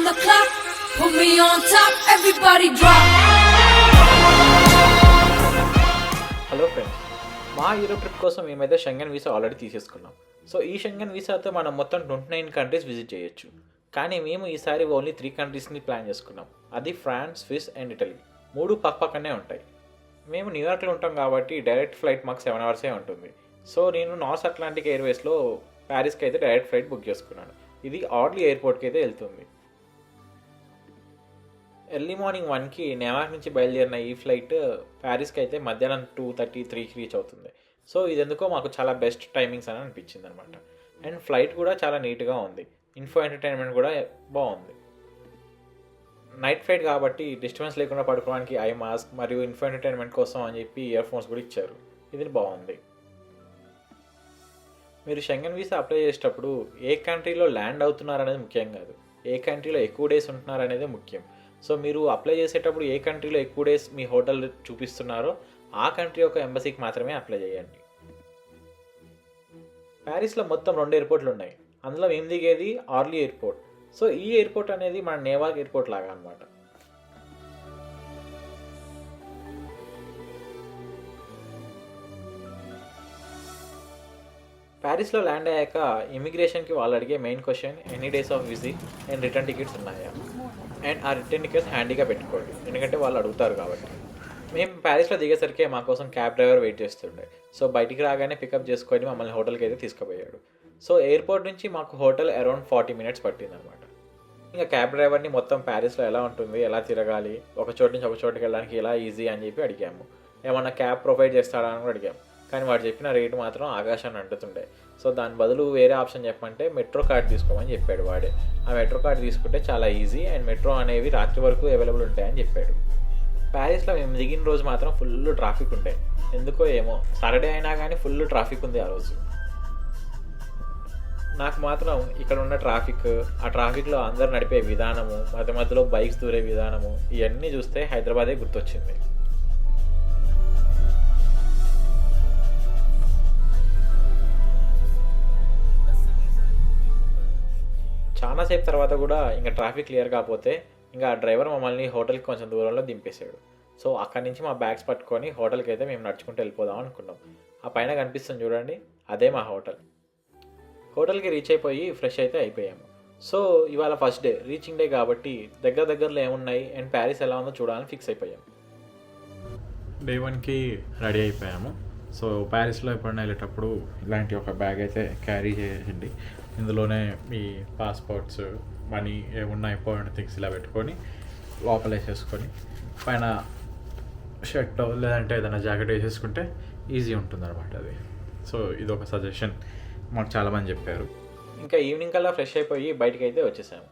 the clock, put me on top, everybody drop. Hello friends, మా Europe trip కోసం మేమైతే షెంగన్ visa already తీసేసుకున్నాం. So ఈ షెంగన్ వీసాతో మనం మొత్తం 29 కంట్రీస్ విజిట్ చేయొచ్చు. కానీ మేము ఈసారి ఓన్లీ 3 కంట్రీస్ని ప్లాన్ చేసుకున్నాం. అది ఫ్రాన్స్, స్విస్ అండ్ ఇటలీ. 3 పక్కనే ఉంటాయి. మేము న్యూయార్క్లో ఉంటాం కాబట్టి డైరెక్ట్ ఫ్లైట్ మాకు 7 అవర్సే ఉంటుంది. సో నేను నార్త్ అట్లాంటిక్ ఎయిర్వేస్లో ప్యారిస్కి అయితే డైరెక్ట్ ఫ్లైట్ బుక్ చేసుకున్నాను. ఇది ఆర్లీ ఎయిర్పోర్ట్కి అయితే వెళ్తుంది. ఎర్లీ మార్నింగ్ 1కి న్యూయార్క్ నుంచి బయలుదేరిన ఈ ఫ్లైట్ ప్యారిస్కి అయితే మధ్యాహ్నం 2:33కి రీచ్ అవుతుంది. సో ఇది ఎందుకో మాకు చాలా బెస్ట్ టైమింగ్స్ అని అనిపించింది అనమాట. అండ్ ఫ్లైట్ కూడా చాలా నీట్గా ఉంది. ఇన్ఫో ఎంటర్టైన్మెంట్ కూడా బాగుంది. నైట్ ఫ్లైట్ కాబట్టి డిస్టర్బెన్స్ లేకుండా పడుకోవడానికి ఐ మాస్క్ మరియు ఇన్ఫో ఎంటర్టైన్మెంట్ కోసం అని చెప్పి ఇయర్ ఫోన్స్ కూడా ఇచ్చారు. ఇది బాగుంది. మీరు షెంగన్ వీసా అప్లై చేసేటప్పుడు ఏ కంట్రీలో ల్యాండ్ అవుతున్నారు అనేది ముఖ్యం కాదు, ఏ కంట్రీలో ఎక్కువ డేస్ ఉంటున్నారు అనేది ముఖ్యం. సో మీరు అప్లై చేసేటప్పుడు ఏ కంట్రీలో ఎక్కువ డేస్ మీ హోటల్ చూపిస్తున్నారో ఆ కంట్రీ యొక్క ఎంబసీకి మాత్రమే అప్లై చేయండి. ప్యారిస్లో మొత్తం 2 ఎయిర్పోర్ట్లు ఉన్నాయి. అందులో మేము దిగేది ఆర్లీ ఎయిర్పోర్ట్. సో ఈ ఎయిర్పోర్ట్ అనేది మన నేవాగ్ ఎయిర్పోర్ట్ లాగా అనమాట. ప్యారిస్లో ల్యాండ్ అయ్యాక ఇమిగ్రేషన్కి వాళ్ళు అడిగే main question any days of visit and return tickets ఉన్నాయా, అండ్ ఆ రిటర్న్ టికెట్స్ హ్యాండీగా పెట్టుకోండి, ఎందుకంటే వాళ్ళు అడుగుతారు కాబట్టి. మేము ప్యారిస్లో దిగేసరికి మా కోసం క్యాబ్ డ్రైవర్ వెయిట్ చేస్తుండే. సో బయటికి రాగానే పికప్ చేసుకొని మమ్మల్ని హోటల్కి అయితే తీసుకుపోయాడు. సో ఎయిర్పోర్ట్ నుంచి మాకు హోటల్ అరౌండ్ 40 మినిట్స్ పట్టింది అనమాట. ఇంకా క్యాబ్ డ్రైవర్ని మొత్తం ప్యారిస్లో ఎలా ఉంటుంది, ఎలా తిరగాలి, ఒక చోటు నుంచి ఒక చోటుకి వెళ్ళడానికి ఎలా ఈజీ అని చెప్పి అడిగాము. ఏమన్నా క్యాబ్ ప్రొవైడ్ చేస్తాడా అని కూడా అడిగాము. కానీ వాడు చెప్పిన రేటు మాత్రం ఆకాశాన్ని అంటుతుండే. సో దాని బదులు వేరే ఆప్షన్ చెప్పమంటే మెట్రో కార్డ్ తీసుకోమని చెప్పాడు వాడే. ఆ మెట్రో కార్డ్ తీసుకుంటే చాలా ఈజీ అండ్ మెట్రో అనేవి రాత్రి వరకు అవైలబుల్ ఉంటాయని చెప్పాడు. ప్యారిస్లో మేము దిగిన రోజు మాత్రం ఫుల్ ట్రాఫిక్ ఉండే. ఎందుకో ఏమో సాటర్డే అయినా కానీ ఫుల్ ట్రాఫిక్ ఉంది ఆ రోజు. నాకు మాత్రం ఇక్కడ ఉన్న ట్రాఫిక్, ఆ ట్రాఫిక్లో అందరు నడిపే విధానము, మధ్య మధ్యలో బైక్స్ దూరే విధానము, ఇవన్నీ చూస్తే హైదరాబాదే గుర్తొచ్చింది. చాలాసేపు తర్వాత కూడా ఇంకా ట్రాఫిక్ క్లియర్ కాకపోతే ఇంకా ఆ డ్రైవర్ మమ్మల్ని హోటల్కి కొంచెం దూరంలో దింపేశాడు. సో అక్కడి నుంచి మా బ్యాగ్స్ పట్టుకొని హోటల్కి అయితే మేము నడుచుకుంటూ వెళ్ళిపోదాం అనుకున్నాం. ఆ పైన కనిపిస్తుంది చూడండి, అదే మా హోటల్. హోటల్కి రీచ్ అయిపోయి ఫ్రెష్ అయితే అయిపోయాము. సో ఇవాళ ఫస్ట్ డే, రీచింగ్ డే కాబట్టి దగ్గరలో ఏమున్నాయి అండ్ ప్యారిస్ ఎలా ఉందో చూడాలని ఫిక్స్ అయిపోయాము. డే 1కి రెడీ అయిపోయాము. సో ప్యారిస్లో ఎప్పుడైనా వెళ్ళేటప్పుడు ఇలాంటి ఒక బ్యాగ్ అయితే క్యారీ చేయండి. ఇందులోనే మీ పాస్పోర్ట్స్, మనీ, ఏమున్నా ఇంపార్టెంట్ థింగ్స్ ఇలా పెట్టుకొని లోపల వేసేసుకొని పైన షర్ట్ లేదంటే ఏదైనా జాకెట్ వేసేసుకుంటే ఈజీ ఉంటుంది అనమాట అది. సో ఇది ఒక సజెషన్ మాకు చాలామంది చెప్పారు. ఇంకా ఈవినింగ్ కల్లా ఫ్రెష్ అయిపోయి బయటికి అయితే వచ్చేసాము.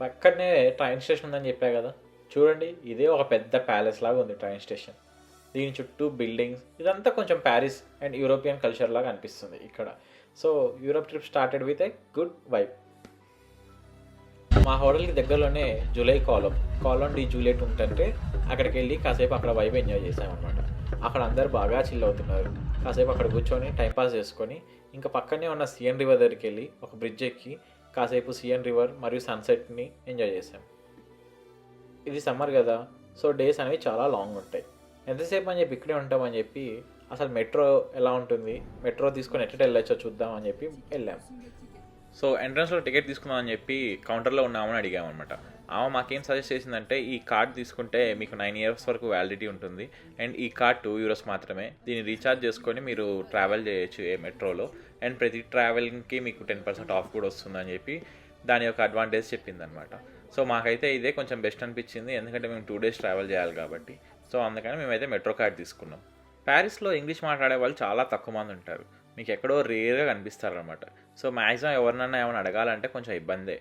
పక్కనే ట్రైన్ స్టేషన్ ఉందని చెప్పా కదా, చూడండి ఇదే ఒక పెద్ద ప్యాలెస్ లాగా ఉంది ట్రైన్ స్టేషన్. దీని చుట్టూ బిల్డింగ్స్, ఇదంతా కొంచెం ప్యారిస్ అండ్ యూరోపియన్ కల్చర్ లాగా అనిపిస్తుంది ఇక్కడ. So Europe trip started with a good vibe. మా హోటల్కి దగ్గరలోనే జూలై కాలన్ డి జూలియట్ ఉంటుంటే అక్కడికి వెళ్ళి కాసేపు అక్కడ వైబ్ ఎంజాయ్ చేసామన్నమాట. అక్కడ అందరు బాగా చిల్ అవుతున్నారు. కాసేపు అక్కడ కూర్చొని టైంపాస్ చేసుకొని ఇంకా పక్కనే ఉన్న సియన్ రివర్ దగ్గరికి వెళ్ళి ఒక బ్రిడ్జ్ ఎక్కి కాసేపు సియన్ రివర్ మరియు సన్సెట్ని ఎంజాయ్ చేసాం. ఇది సమ్మర్ కదా, సో డేస్ అనేవి చాలా లాంగ్ ఉంటాయి. ఎంతసేపు అని చెప్పి ఇక్కడే ఉంటామని చెప్పి అసలు మెట్రో ఎలా ఉంటుంది, మెట్రో తీసుకొని ఎట్లా వెళ్ళొచ్చో చూద్దామని చెప్పి వెళ్ళాం. సో ఎంట్రన్స్లో టికెట్ తీసుకుందామని చెప్పి కౌంటర్లో ఉన్నామని అడిగామన్నమాట. ఆమె మాకేం సజెస్ట్ చేసిందంటే ఈ కార్డ్ తీసుకుంటే మీకు 9 ఇయర్స్ వరకు వ్యాలిడిటీ ఉంటుంది అండ్ ఈ కార్డ్ €2 మాత్రమే. దీన్ని రీఛార్జ్ చేసుకొని మీరు ట్రావెల్ చేయొచ్చు ఏ మెట్రోలో అండ్ ప్రతి ట్రావెలింగ్కి మీకు 10% ఆఫ్ కూడా వస్తుందని చెప్పి దాని యొక్క అడ్వాంటేజ్ చెప్పిందనమాట. సో మాకైతే ఇదే కొంచెం బెస్ట్ అనిపించింది, ఎందుకంటే మేము 2 డేస్ ట్రావెల్ చేయాలి కాబట్టి. సో అందుకని మేమైతే మెట్రో కార్డ్ తీసుకున్నాం. ప్యారిస్లో ఇంగ్లీష్ మాట్లాడే వాళ్ళు చాలా తక్కువ మంది ఉంటారు, మీకు ఎక్కడో రేర్గా కనిపిస్తారు అనమాట. సో మ్యాక్సిమం ఎవరినన్నా ఏమైనా అడగాలంటే కొంచెం ఇబ్బందే.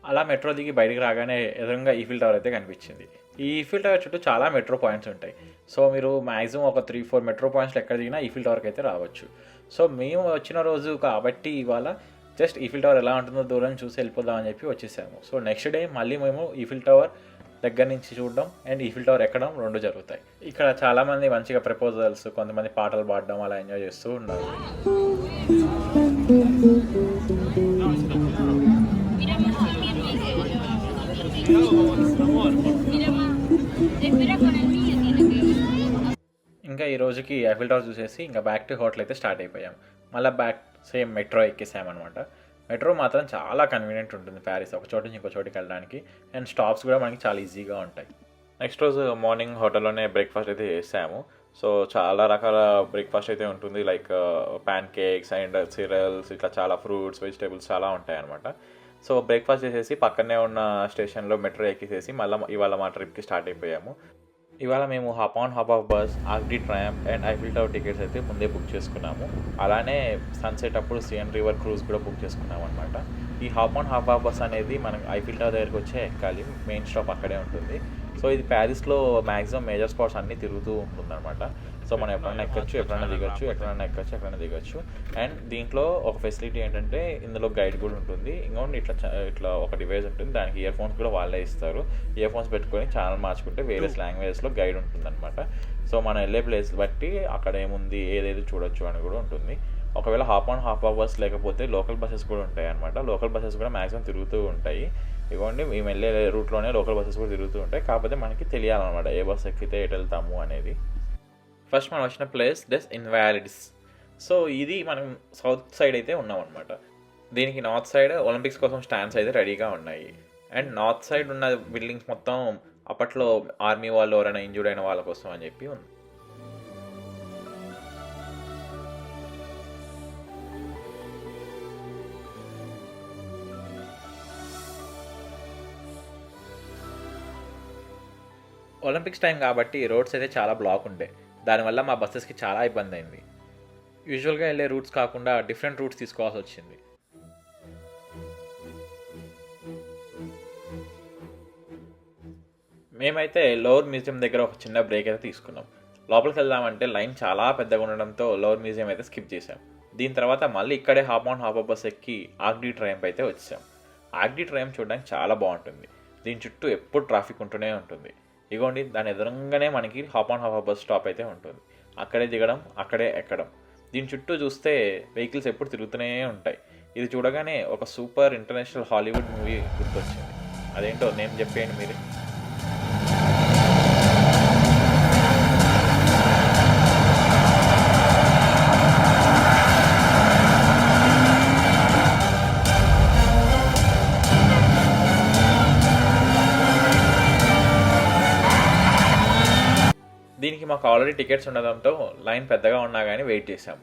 అలా మెట్రో దిగి బయటికి రాగానే ఎదురుగా ఈఫిల్ టవర్ అయితే కనిపించింది. ఈ ఈఫిల్ టవర్ చుట్టూ చాలా మెట్రో పాయింట్స్ ఉంటాయి. సో మీరు మ్యాక్సిమం ఒక 3-4 మెట్రో పాయింట్స్లో ఎక్కడ దిగినా ఈఫిల్ టవర్కి అయితే రావచ్చు. సో మేము వచ్చిన రోజు కాబట్టి ఇవాళ జస్ట్ ఈఫిల్ టవర్ ఎలా ఉంటుందో దూరం చూసి వెళ్ళిపోదామని చెప్పి వచ్చేసాము. సో నెక్స్ట్ డే మళ్ళీ మేము ఈఫిల్ టవర్ దగ్గర నుంచి చూడడం అండ్ ఈఫిల్ టవర్ ఎక్కడం 2 జరుగుతాయి. ఇక్కడ చాలామంది మంచిగా ప్రపోజల్స్, కొంతమంది పాటలు పాడడం అలా ఎంజాయ్ చేస్తూ ఉన్నారు. Mira más, respira con el niño, tiene que... ఇంకా ఈ రోజుకి ఐఫిల్ టవర్ చూసేసి ఇంకా బ్యాక్ టు హోటల్ అయితే స్టార్ట్ అయిపోయాం. మళ్ళీ బ్యాక్ సేమ్ మెట్రో ఎక్కేసామన్నమాట. మెట్రో మాత్రం చాలా కన్వీనియంట్ ఉంటుంది ప్యారిస్, ఒక చోటు నుంచి ఇంకో చోటుకి వెళ్ళడానికి. అండ్ స్టాప్స్ కూడా మనకి చాలా ఈజీగా ఉంటాయి. నెక్స్ట్ రోజు మార్నింగ్ హోటల్లోనే బ్రేక్ఫాస్ట్ అయితే చేసాము. సో చాలా రకాల బ్రేక్ఫాస్ట్ అయితే ఉంటుంది, like pan cakes and cereals, ఇట్లా చాలా ఫ్రూట్స్, వెజిటేబుల్స్ చాలా ఉంటాయి అనమాట. సో బ్రేక్ఫాస్ట్ చేసేసి పక్కనే ఉన్న స్టేషన్లో మెట్రో ఎక్కేసేసి మళ్ళీ ఇవాళ మా ట్రిప్కి స్టార్ట్ అయిపోయాము. ఇవాళ మేము hop on hop off bus, Arc de Triomphe and Eiffel Tower tickets అయితే ముందే బుక్ చేసుకున్నాము. అలానే సన్సెట్ అప్పుడు సియన్ రివర్ క్రూజ్ కూడా బుక్ చేసుకున్నాం అనమాట. ఈ hop on hop off bus అనేది మనం ఐఫిల్ టవర్ దగ్గరికి వచ్చే ఎక్కాలి, మెయిన్ స్టాప్ అక్కడే ఉంటుంది. సో ఇది ప్యారిస్లో మ్యాక్సిమం మేజర్ స్పాట్స్ అన్నీ తిరుగుతూ ఉంటుందన్నమాట. సో మనం ఎప్పుడైనా ఎక్కచ్చు, ఎప్పుడైనా దిగొచ్చు, ఎక్కడైనా ఎక్కచ్చు, ఎక్కడైనా దిగొచ్చు. అండ్ దీంట్లో ఒక ఫెసిలిటీ ఏంటంటే ఇందులో గైడ్ కూడా ఉంటుంది. ఇంకోటి ఇట్లా ఒక డివైస్ ఉంటుంది, దానికి ఇయర్ ఫోన్స్ కూడా వాళ్ళే ఇస్తారు. ఇయర్ ఫోన్స్ పెట్టుకొని ఛానల్ మార్చుకుంటే వేరియస్ లాంగ్వేజెస్లో గైడ్ ఉంటుందన్నమాట. సో మనం వెళ్ళే ప్లేస్ బట్టి అక్కడ ఏముంది, ఏదేది చూడొచ్చు అని కూడా ఉంటుంది. ఒకవేళ hop on hop off bus లేకపోతే లోకల్ బస్సెస్ కూడా ఉంటాయి అనమాట. లోకల్ బస్సెస్ కూడా మ్యాక్సిమం తిరుగుతూ ఉంటాయి. ఇవ్వండి, మేము వెళ్ళే రూట్లోనే లోకల్ బస్సెస్ కూడా తిరుగుతూ ఉంటాయి. కాకపోతే మనకి తెలియాలన్నమాట ఏ బస్ ఎక్కితే ఎటు వెళ్తాము అనేది. ఫస్ట్ మనం వచ్చిన ప్లేస్ డెస్ ఇన్వాలిడ్స్. సో ఇది మనం సౌత్ సైడ్ అయితే ఉన్నాం అనమాట. దీనికి నార్త్ సైడ్ ఒలింపిక్స్ కోసం స్టాండ్స్ అయితే రెడీగా ఉన్నాయి. అండ్ నార్త్ సైడ్ ఉన్న బిల్డింగ్స్ మొత్తం అప్పట్లో ఆర్మీ వాళ్ళు ఎవరైనా ఇంజూర్డ్ అయిన వాళ్ళ కోసం అని చెప్పి ఉంది. ఒలింపిక్స్ టైం కాబట్టి రోడ్స్ అయితే చాలా బ్లాక్ ఉంటాయి. దానివల్ల మా బస్సెస్కి చాలా ఇబ్బంది అయింది. యూజువల్గా వెళ్ళే రూట్స్ కాకుండా డిఫరెంట్ రూట్స్ తీసుకోవాల్సి వచ్చింది. మేమైతే లోవర్ మ్యూజియం దగ్గర ఒక చిన్న బ్రేక్ అయితే తీసుకున్నాం. లోపలికి వెళ్దామంటే లైన్ చాలా పెద్దగా ఉండడంతో లోవర్ మ్యూజియం అయితే స్కిప్ చేసాం. దీని తర్వాత మళ్ళీ ఇక్కడే hop on hop off bus ఎక్కి ఆర్క్ డి ట్రయంఫ్ అయితే వచ్చాం. ఆర్క్ డి ట్రయంఫ్ చూడడానికి చాలా బాగుంటుంది. దీని చుట్టూ ఎప్పుడు ట్రాఫిక్ ఉంటూనే ఉంటుంది. ఇగోండి, దాని ఎదురుగానే మనకి hop on hop off bus stop అయితే ఉంటుంది. అక్కడే దిగడం, అక్కడే ఎక్కడం. దీని చుట్టూ చూస్తే వెహికల్స్ ఎప్పుడు తిరుగుతూనే ఉంటాయి. ఇది చూడగానే ఒక సూపర్ ఇంటర్నేషనల్ హాలీవుడ్ మూవీ గుర్తొచ్చింది. అదేంటో నేను చెప్పేయండి మీరు. దీనికి మాకు ఆల్రెడీ టికెట్స్ ఉండడంతో లైన్ పెద్దగా ఉన్నా కానీ వెయిట్ చేసాం.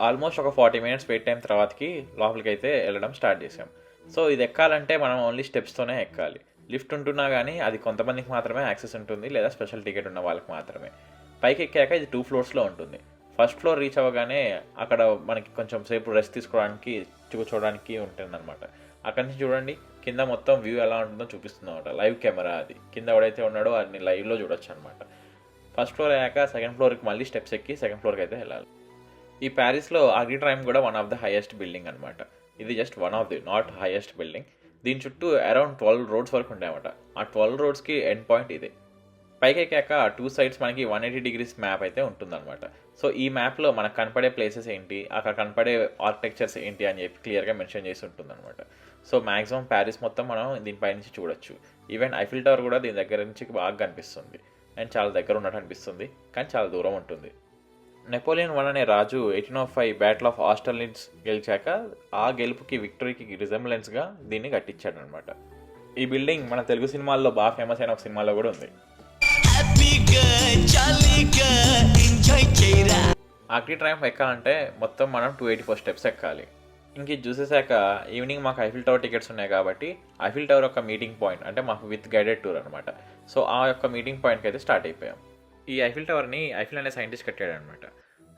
ఆల్మోస్ట్ ఒక 40 మినిట్స్ వెయిట్ టైం తర్వాతకి లోపలికి అయితే వెళ్ళడం స్టార్ట్ చేసాం. సో ఇది ఎక్కాలంటే మనం ఓన్లీ స్టెప్స్తోనే ఎక్కాలి. లిఫ్ట్ ఉంటున్నా కానీ అది కొంతమందికి మాత్రమే యాక్సెస్ ఉంటుంది, లేదా స్పెషల్ టికెట్ ఉన్న వాళ్ళకి మాత్రమే. పైకి ఎక్కాక ఇది 2 ఫ్లోర్స్లో ఉంటుంది. ఫస్ట్ ఫ్లోర్ రీచ్ అవ్వగానే అక్కడ మనకి కొంచెం సేపు రెస్ట్ తీసుకోవడానికి, చూడడానికి ఉంటుందన్నమాట. అక్కడి నుంచి చూడండి, కింద మొత్తం వ్యూ ఎలా ఉంటుందో చూపిస్తుంది అనమాట. లైవ్ కెమెరా అది. కింద ఎవడైతే ఉన్నాడో అన్ని లైవ్లో చూడొచ్చు అనమాట. ఫస్ట్ ఫ్లోర్ అయ్యాక సెకండ్ ఫ్లోర్కి మళ్ళీ స్టెప్స్ ఎక్కి సెకండ్ ఫ్లోర్కి అయితే వెళ్ళాలి. ఈ ప్యారిస్లో ఆర్క్ డి ట్రయంఫ్ కూడా one of the highest building అనమాట. ఇది just one of the not highest building. దీని చుట్టూ అరౌండ్ 12 రోడ్స్ వరకు ఉంటాయన్నమాట. ఆ 12 రోడ్స్కి ఎండ్ పాయింట్ ఇదే. పైకి ఎక్కాక 2 సైడ్స్ మనకి 180 డిగ్రీస్ మ్యాప్ అయితే ఉంటుందన్నమాట. సో ఈ మ్యాప్లో మనకు కనపడే ప్లేసెస్ ఏంటి, అక్కడ కనపడే ఆర్కిటెక్చర్స్ ఏంటి అని చెప్పి క్లియర్గా మెన్షన్ చేసి ఉంటుందన్నమాట. సో మ్యాక్సిమం ప్యారిస్ మొత్తం మనం దీనిపై నుంచి చూడొచ్చు. ఈవెన్ ఐఫిల్ టవర్ కూడా దీని దగ్గర నుంచి బాగా కనిపిస్తుంది. అండ్ చాలా దగ్గర ఉన్నట్టు అనిపిస్తుంది, కానీ చాలా దూరం ఉంటుంది. నెపోలియన్ 1 అనే రాజు 1805 బ్యాటిల్ ఆఫ్ ఆస్టర్లిట్జ్ గెలిచాక ఆ గెలుపుకి, విక్టరీకి రిజెంబ్లెన్స్గా దీన్ని కట్టించాడు అనమాట. ఈ బిల్డింగ్ మన తెలుగు సినిమాల్లో బాగా ఫేమస్ అయిన ఒక సినిమాలో కూడా ఉంది. ఆర్క్ డి ట్రయంఫ్ ఎక్కాలంటే మొత్తం మనం 284 స్టెప్స్ ఎక్కాలి. ఇంక ఇది చూసేసాక ఈవినింగ్ మాకు ఐఫిల్ టవర్ టికెట్స్ ఉన్నాయి కాబట్టి ఐఫిల్ టవర్ యొక్క మీటింగ్ పాయింట్, అంటే మాకు విత్ గైడెడ్ టూర్ అనమాట. సో ఆ యొక్క మీటింగ్ పాయింట్కి అయితే స్టార్ట్ అయిపోయాం. ఈ ఐఫిల్ టవర్ని ఐఫిల్ అనే సైంటిస్ట్ కట్టాడు అనమాట.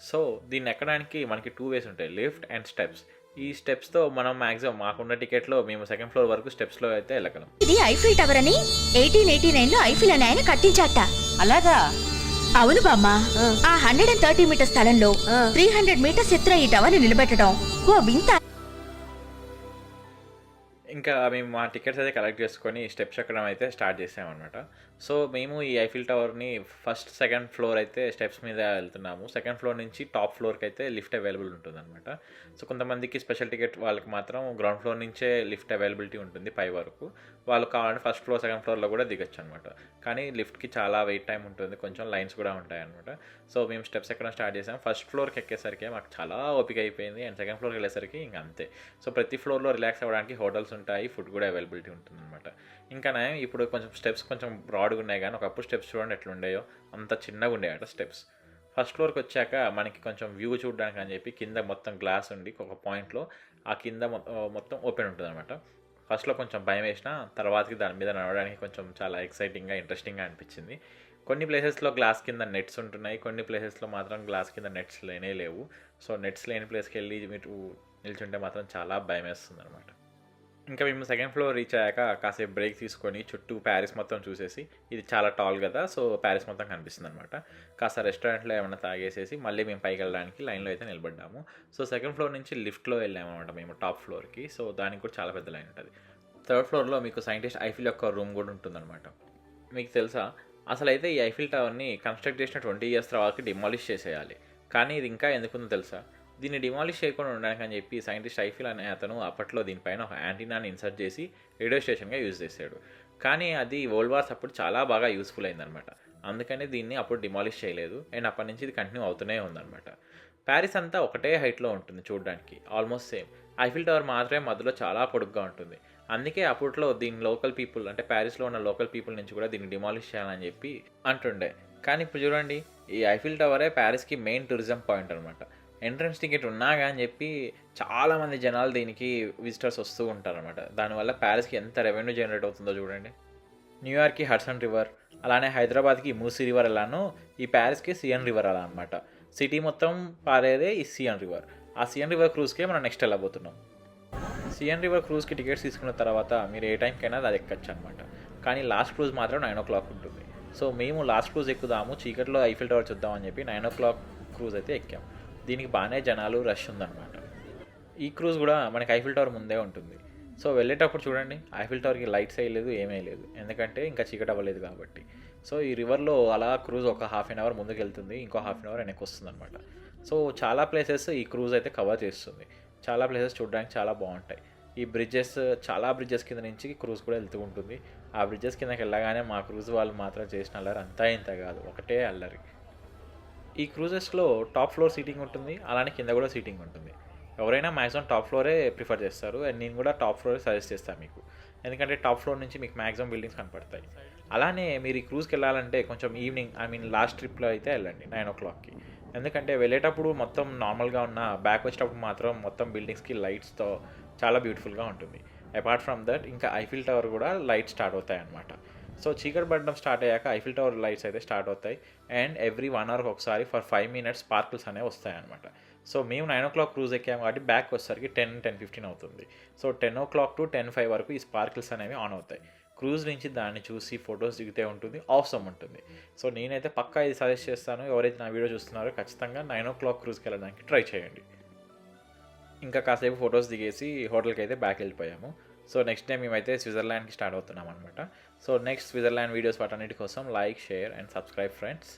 సో దీన్ని ఎక్కడానికి మనకి 2 వేస్ ఉంటాయి, లిఫ్ట్ అండ్ స్టెప్స్. ఈ స్టెప్స్తో మనం మ్యాక్సిమం మాకున్న టికెట్లో మేము సెకండ్ ఫ్లోర్ వరకు స్టెప్స్లో అయితే వెళ్ళగలం. ఇది ఐఫిల్ టవర్ అని 1889లో ఐఫిల్ అనే ఆయన కట్టించాట. అలాగా? అవును బామ్మ. ఆ 130 మీటర్ స్థలంలో 300 మీటర్స్ ఎత్తున ఈ టవర్ ని నిలబెట్టడం ఓ వింత. ఇంకా మేము మా టికెట్స్ అయితే కలెక్ట్ చేసుకొని స్టెప్స్ ఎక్కడం అయితే స్టార్ట్ చేసామన్నమాట. సో మేము ఈ ఐఫిల్ టవర్ని ఫస్ట్ సెకండ్ ఫ్లోర్ అయితే స్టెప్స్ మీద వెళ్తున్నాము. సెకండ్ ఫ్లోర్ నుంచి టాప్ ఫ్లోర్కి అయితే లిఫ్ట్ అవైలబుల్ ఉంటుందన్నమాట. సో కొంతమందికి స్పెషల్ టికెట్ వాళ్ళకి మాత్రం గ్రౌండ్ ఫ్లోర్ నుంచే లిఫ్ట్ అవైలబిలిటీ ఉంటుంది పై వరకు. వాళ్ళు కావాలంటే ఫస్ట్ ఫ్లోర్ సెకండ్ ఫ్లోర్లో కూడా దిగొచ్చు అనమాట. కానీ లిఫ్ట్కి చాలా వెయిట్ టైం ఉంటుంది, కొంచెం లైన్స్ కూడా ఉంటాయి అనమాట. సో మేము స్టెప్స్ ఎక్కడ స్టార్ట్ చేసాం, ఫస్ట్ ఫ్లోర్కి ఎక్కేసరికి మాకు చాలా ఓపిక అయిపోయింది. అండ్ సెకండ్ ఫ్లోర్కి వెళ్ళేసరికి ఇంకా అంతే. సో ప్రతి ఫ్లోర్లో రిలాక్స్ అవ్వడానికి హోటల్స్ ఉంటాయి, ఫుడ్ కూడా అవైలబిలిటీ ఉంటుంది అనమాట. ఇంకా ఇప్పుడు కొంచెం స్టెప్స్ కొంచెం బ్రాడ్గా ఉన్నాయి, కానీ ఒకప్పుడు స్టెప్స్ చూడండి ఎట్లా ఉండేయో, అంత చిన్నగా ఉండేయట స్టెప్స్. ఫస్ట్ ఫ్లోర్కి వచ్చాక మనకి కొంచెం వ్యూ చూడడానికి అని చెప్పి కింద మొత్తం గ్లాస్ ఉండి ఒక పాయింట్లో ఆ కింద మొత్తం ఓపెన్ ఉంటుంది అనమాట. ఫస్ట్లో కొంచెం భయం వేసిన, తర్వాతకి దాని మీద నడవడానికి కొంచెం చాలా ఎక్సైటింగ్గా ఇంట్రెస్టింగ్గా అనిపించింది. కొన్ని ప్లేసెస్లో గ్లాస్ కింద నెట్స్ ఉంటున్నాయి, కొన్ని ప్లేసెస్లో మాత్రం గ్లాస్ కింద నెట్స్ లేవు. సో నెట్స్ లేని ప్లేస్కి వెళ్ళి మీరు నిల్చుంటే మాత్రం చాలా భయం వేస్తుంది అనమాట. ఇంకా మేము సెకండ్ ఫ్లోర్ రీచ్ అయ్యాక కాసేపు బ్రేక్ తీసుకొని చుట్టూ ప్యారిస్ మొత్తం చూసేసి, ఇది చాలా టాల్ కదా సో ప్యారిస్ మొత్తం కనిపిస్తుంది అనమాట. కాస్త రెస్టారెంట్లో ఏమైనా తాగేసేసి మళ్ళీ మేము పైకి వెళ్ళడానికి లైన్లో అయితే నిలబడ్డాము. సో సెకండ్ ఫ్లోర్ నుంచి లిఫ్ట్లో వెళ్ళాము అనమాట మేము టాప్ ఫ్లోర్కి. సో దానికి కూడా చాలా పెద్ద లైన్ ఉంటుంది. థర్డ్ ఫ్లోర్లో మీకు సైంటిస్ట్ ఐఫిల్ యొక్క రూమ్ కూడా ఉంటుందన్నమాట. మీకు తెలుసా అసలు అయితే ఈ ఐఫిల్ టవర్ని కన్స్ట్రక్ట్ చేసిన 20 years తర్వాత డిమాలిష్ చేసేయాలి. కానీ ఇది ఇంకా ఎందుకుందో తెలుసా, దీన్ని డిమాలిష్ చేయకుండా ఉండడానికి అని చెప్పి సైంటిస్ట్ ఐఫిల్ అనే అతను అప్పట్లో దీనిపైన ఒక యాంటీనాని ఇన్సర్ట్ చేసి రేడియో స్టేషన్గా యూజ్ చేశాడు. కానీ అది వరల్డ్ వార్స్ అప్పుడు చాలా బాగా యూస్ఫుల్ అయిందనమాట. అందుకని దీన్ని అప్పుడు డిమాలిష్ చేయలేదు. అండ్ అప్పటి నుంచి ఇది కంటిన్యూ అవుతూనే ఉందన్నమాట. ప్యారిస్ అంతా ఒకటే హైట్లో ఉంటుంది చూడడానికి, ఆల్మోస్ట్ సేమ్. ఐఫిల్ టవర్ మాత్రమే మధ్యలో చాలా పొడుగ్గా ఉంటుంది. అందుకే అప్పట్లో దీని లోకల్ పీపుల్, అంటే ప్యారిస్లో ఉన్న లోకల్ పీపుల్ నుంచి కూడా దీన్ని డిమాలిష్ చేయాలని చెప్పి అంటుండే. కానీ ఇప్పుడు చూడండి, ఈ ఐఫిల్ టవరే ప్యారిస్కి మెయిన్ టూరిజం పాయింట్ అనమాట. ఎంట్రన్స్ టికెట్ ఉన్నాగా అని చెప్పి చాలామంది జనాలు దీనికి విజిటర్స్ వస్తూ ఉంటారనమాట. దానివల్ల ప్యారిస్కి ఎంత రెవెన్యూ జనరేట్ అవుతుందో చూడండి. న్యూయార్క్కి హడ్సన్ రివర్, అలానే హైదరాబాద్కి మూసీ రివర్ ఎలానో ఈ ప్యారిస్కి సియన్ రివర్ అలా అనమాట. సిటీ మొత్తం పారేదే ఈ సియన్ రివర్. ఆ సియన్ రివర్ క్రూజ్కే మనం నెక్స్ట్ వెళ్ళబోతున్నాం. సియన్ రివర్ క్రూజ్కి టికెట్స్ తీసుకున్న తర్వాత మీరు ఏ టైంకైనా అది ఎక్కచ్చు అనమాట. కానీ లాస్ట్ క్రూజ్ మాత్రం 9 o'clock ఉంటుంది. సో మేము లాస్ట్ క్రూజ్ ఎక్కుదాము, చీకట్లో ఐఫిల్ టవర్ చూద్దామని చెప్పి 9 o'clock క్రూజ్ అయితే ఎక్కాం. దీనికి బాగానే జనాలు రష్ ఉందన్నమాట. ఈ క్రూజ్ కూడా మనకి ఐఫిల్ టవర్ ముందే ఉంటుంది. సో వెళ్ళేటప్పుడు చూడండి, ఐఫిల్ టవర్కి లైట్స్ వేయలేదు, ఏమీ లేదు, ఎందుకంటే ఇంకా చీకటి అవ్వలేదు కాబట్టి. సో ఈ రివర్లో అలా క్రూజ్ ఒక 1/2 hour ముందుకు వెళ్తుంది, ఇంకో 1/2 hour వెనక్కి వస్తుంది అనమాట. సో చాలా ప్లేసెస్ ఈ క్రూజ్ అయితే కవర్ చేస్తుంది. చాలా ప్లేసెస్ చూడడానికి చాలా బాగుంటాయి. ఈ బ్రిడ్జెస్, చాలా బ్రిడ్జెస్ కింద నుంచి క్రూజ్ కూడా వెళ్తూ ఉంటుంది. ఆ బ్రిడ్జెస్ కిందకి వెళ్ళగానే మా క్రూజ్ వాళ్ళు మాత్రం చేసిన అల్లరి అంతా ఇంత కాదు, ఒకటే అల్లరి. ఈ క్రూజెస్లో టాప్ ఫ్లోర్ సీటింగ్ ఉంటుంది, అలానే కింద కూడా సీటింగ్ ఉంటుంది. ఎవరైనా మ్యాక్సిమం టాప్ ఫ్లోరే ప్రిఫర్ చేస్తారు. అండ్ నేను కూడా టాప్ ఫ్లోరే సజెస్ట్ చేస్తాను మీకు, ఎందుకంటే టాప్ ఫ్లోర్ నుంచి మీకు మ్యాక్సిమం బిల్డింగ్స్ కనపడతాయి. అలానే మీరు ఈ క్రూజ్కి వెళ్ళాలంటే కొంచెం ఈవినింగ్, లాస్ట్ ట్రిప్లో అయితే వెళ్ళండి 9 o'clockకి. ఎందుకంటే వెళ్ళేటప్పుడు మొత్తం నార్మల్గా ఉన్న, బ్యాక్ వచ్చేటప్పుడు మాత్రం మొత్తం బిల్డింగ్స్కి లైట్స్తో చాలా బ్యూటిఫుల్గా ఉంటుంది. అపార్ట్ ఫ్రమ్ దట్ ఇంకా ఐఫిల్ టవర్ కూడా లైట్స్ స్టార్ట్ అవుతాయి అన్నమాట. సో చీకటి పడడం స్టార్ట్ అయ్యాక ఐఫిల్ టవర్ లైట్స్ అయితే స్టార్ట్ అవుతాయి. అండ్ ఎవ్రీ 1 hour ఒకసారి ఫర్ 5 minutes స్పార్కిల్స్ అనేవి వస్తాయి అనమాట. సో మేము 9 o'clock క్రూజ్ ఎక్కాము కాబట్టి బ్యాక్ వచ్చేసరికి 10-10:15 అవుతుంది. సో 10 o'clock to 10:05 వరకు ఈ స్పార్కిల్స్ అనేవి ఆన్ అవుతాయి. క్రూజ్ నుంచి దాన్ని చూసి ఫొటోస్ దిగితే ఉంటుంది, ఆసమ్ ఉంటుంది. సో నేనైతే పక్కా ఇది సజెస్ట్ చేస్తాను, ఎవరైతే నా వీడియో చూస్తున్నారో ఖచ్చితంగా 9 o'clock క్రూజ్కి వెళ్ళడానికి ట్రై చేయండి. ఇంకా కాసేపు ఫొటోస్ దిగేసి హోటల్కి అయితే బ్యాక్ వెళ్ళిపోయాము. సో నెక్స్ట్ డే మేమైతే స్విట్జర్లాండ్కి స్టార్ట్ అవుతున్నాం అనమాట. సో నెక్స్ట్ స్విట్జర్లాండ్ వీడియోస్ వాటన్నిటి కోసం like, share and subscribe friends.